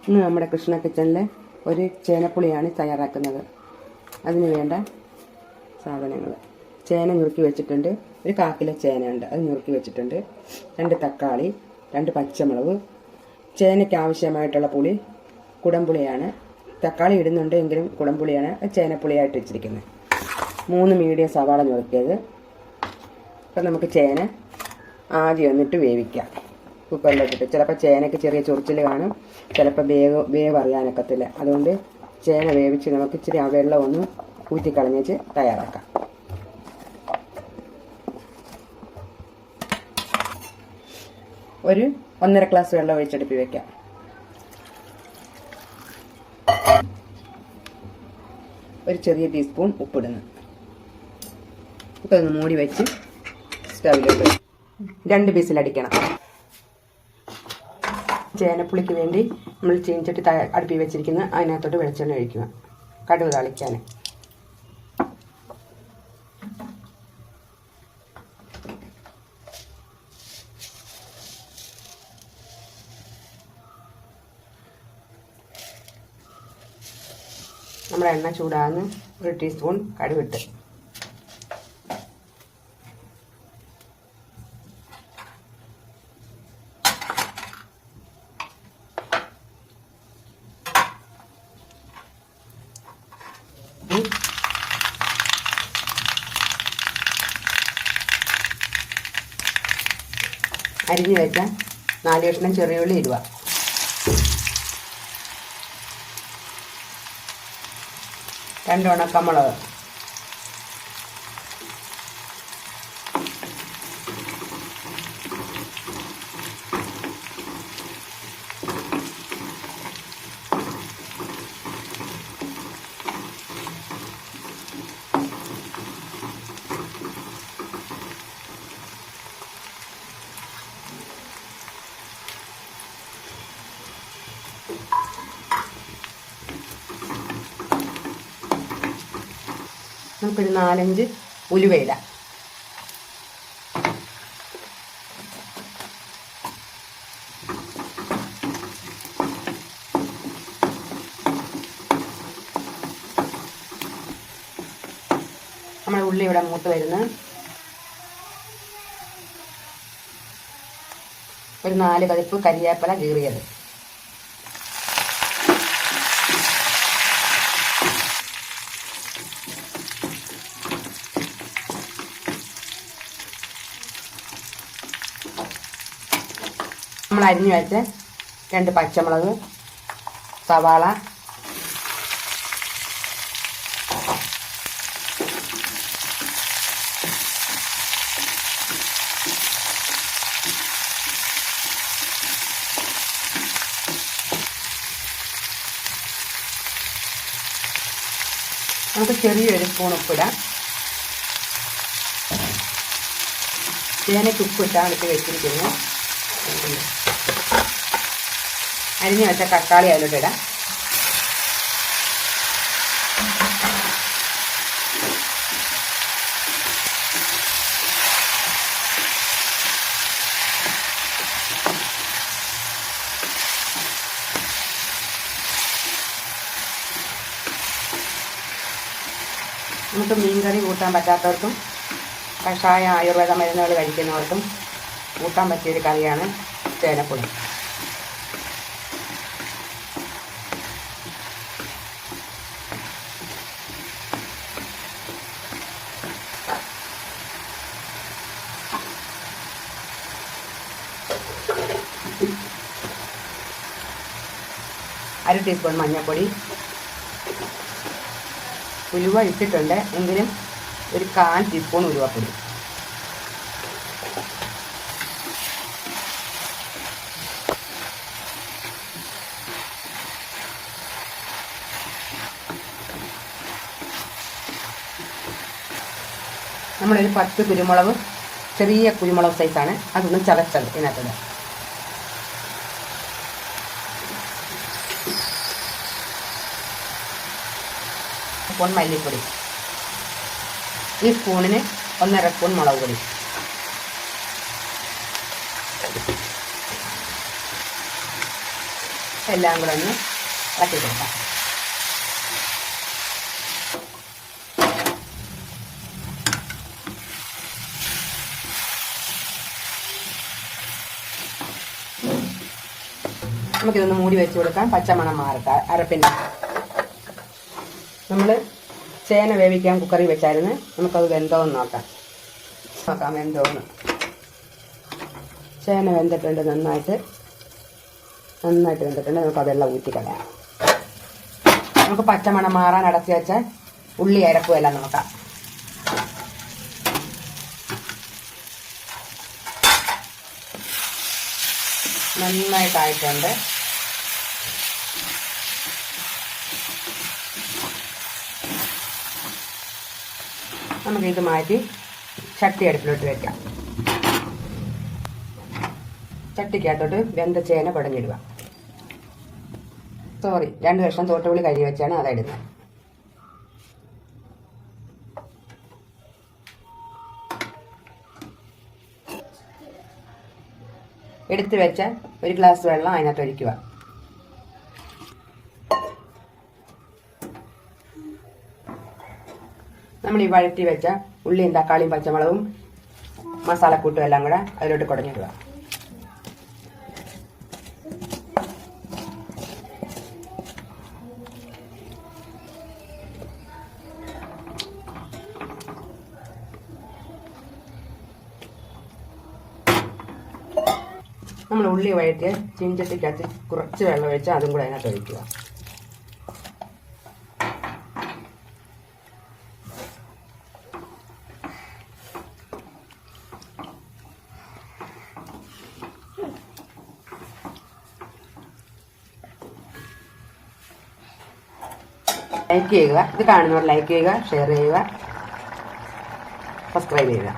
ഇന്ന് നമ്മുടെ കൃഷ്ണ കിച്ചണിലെ ഒരു ചേനപ്പുളിയാണ് തയ്യാറാക്കുന്നത്. അതിന് വേണ്ട സാധനങ്ങൾ: ചേന നുറുക്കി വെച്ചിട്ടുണ്ട്, ഒരു 1/4 കിലോ ചേനയുണ്ട്, അത് നുറുക്കി വെച്ചിട്ടുണ്ട്, 2 തക്കാളി, 2 പച്ചമുളക്, ചേനയ്ക്ക് ആവശ്യമായിട്ടുള്ള പുളി കുടംപുളിയാണ്. തക്കാളി ഇടുന്നുണ്ട് എങ്കിലും കുടംപുളിയാണ് ചേനപ്പുളിയായിട്ട് വെച്ചിരിക്കുന്നത്. 3 മീഡിയം സവാള നുറുക്കിയത്. അപ്പം നമുക്ക് ചേന ആദ്യം എന്നിട്ട് വേവിക്കാം. കുക്കറിലിട്ടിട്ട് ചിലപ്പോൾ ചേനയ്ക്ക് ചെറിയ ചൊറിച്ചിൽ കാണും, ചിലപ്പോൾ വേവ് അറിയാനൊക്കത്തില്ല. അതുകൊണ്ട് ചേന വേവിച്ച് നമുക്ക് ഇച്ചിരി ആ വെള്ളം ഒന്ന് ഊറ്റിക്കളഞ്ഞിട്ട് തയ്യാറാക്കാം. ഒരു 1.5 ഗ്ലാസ് വെള്ളം ഒഴിച്ചെടുപ്പി വയ്ക്കാം. ഒരു ചെറിയ ടീസ്പൂൺ ഉപ്പിടുന്നു. ഇതൊന്ന് മൂടി വെച്ച് സ്റ്റൗവിലോട്ട് 2 വിസിലടിക്കണം. ചേനപ്പുളിക്ക് വേണ്ടി നമ്മൾ ചീനിച്ചട്ടി അടുപ്പി വെച്ചിരിക്കുന്ന അതിനകത്തോട്ട് വെളിച്ചെണ്ണ ഒഴിക്കുക. കടുക് താളിക്കാൻ. നമ്മുടെ എണ്ണ ചൂടാകുന്ന 1 ടീസ്പൂൺ കടുകിട്ട് അരിഞ്ഞു വെച്ച 4 കഷ്ണം ചെറിയുള്ളി ഇടുക. രണ്ട് ഉണക്കമുളക്, നമുക്കൊരു 4-5 ഉലുവ ഇടാം. നമ്മുടെ ഉള്ളി ഇവിടെ മൂത്ത് വരുന്നത്. ഒരു 4 കതിപ്പ് കരിവേപ്പില കീറിയത്. നമ്മൾ അരിഞ്ഞു വെച്ച് 2 പച്ചമുളക്, സവാള, നമുക്ക് ചെറിയൊരു സ്പൂൺ ഉപ്പിടാം. ചേനയ്ക്ക് ഉപ്പിട്ടാണ് ഇട്ട് വെച്ചിരിക്കുന്നത്. അരിഞ്ഞു വെച്ച തക്കാളി അതിലോട്ട് ഇടാം. നമുക്ക് മീൻകറി കൂട്ടാൻ പറ്റാത്തവർക്കും കഷായ ആയുർവേദ മരുന്നുകൾ കഴിക്കുന്നവർക്കും കൂട്ടാൻ പറ്റിയൊരു കറിയാണ് ചേനപ്പുളി. അര ടീസ്പൂൺ മഞ്ഞൾപ്പൊടി. ഉലുവ ഇട്ടിട്ടുണ്ട് എങ്കിലും ഒരു 1/4 ടീസ്പൂൺ ഉലുവപ്പൊടി. നമ്മളൊരു 10 കുരുമുളക്, ചെറിയ കുരുമുളക് സൈസാണ്, അതൊന്ന് ചതച്ചത് ഇതിനകത്ത്. സ്പൂൺ മല്ലിപ്പൊടി. ഈ സ്പൂണിന് 1.5 സ്പൂൺ മുളക് പൊടി. എല്ലാം കൂടെ ഒന്ന് ഇളക്കി കൊടുക്കാം. നമുക്കിതൊന്ന് മൂടി വെച്ച് കൊടുക്കാം. പച്ചമണം മാറട്ടെ അരപ്പിൻ്റെ. നമ്മൾ ചേന വേവിക്കാൻ കുക്കറിൽ വെച്ചായിരുന്നു. നമുക്കത് വെന്തോന്ന് നോക്കാം വെന്തോന്ന്. ചേന വെന്തിട്ടുണ്ട്, നന്നായിട്ട് വെന്തിട്ടുണ്ട്. നമുക്ക് അതെല്ലാം ഊറ്റിക്കളയാം. നമുക്ക് പച്ചമണം മാറാൻ അടച്ചു വെച്ചാൽ ഉള്ളി അരപ്പുമെല്ലാം നോക്കാം. നന്നായിട്ടായിട്ടുണ്ട്. നമുക്കിത് മാറ്റി ചട്ടി അടുപ്പിലോട്ട് വെക്കാം. ചട്ടിക്കകത്തോട്ട് വെന്ത ചേന കുടഞ്ഞിടുക. 2 കഷ്ണം തോട്ടുപുളി കഴുകി വെച്ചാണ് അതിടുന്നത്. എടുത്തു വെച്ച 1 ഗ്ലാസ് വെള്ളം അതിനകത്ത് ഒഴിക്കുക. നമ്മൾ ഈ വഴറ്റി വെച്ച ഉള്ളിയും തക്കാളിയും പച്ചമുളകും മസാലക്കൂട്ടും എല്ലാം കൂടെ അതിലോട്ട് കുടഞ്ഞിടുക. നമ്മൾ ഉള്ളി വഴറ്റിയ ചീഞ്ചട്ടിക്കകത്ത് കുറച്ച് വെള്ളം ഒഴിച്ച് അതും കൂടെ അതിനകത്ത് ഒഴിക്കുക. ലൈക്ക് ചെയ്യുക. ഇത് കാണുന്നവർ ലൈക്ക് ചെയ്യുക, ഷെയർ ചെയ്യുക, സബ്സ്ക്രൈബ് ചെയ്യുക.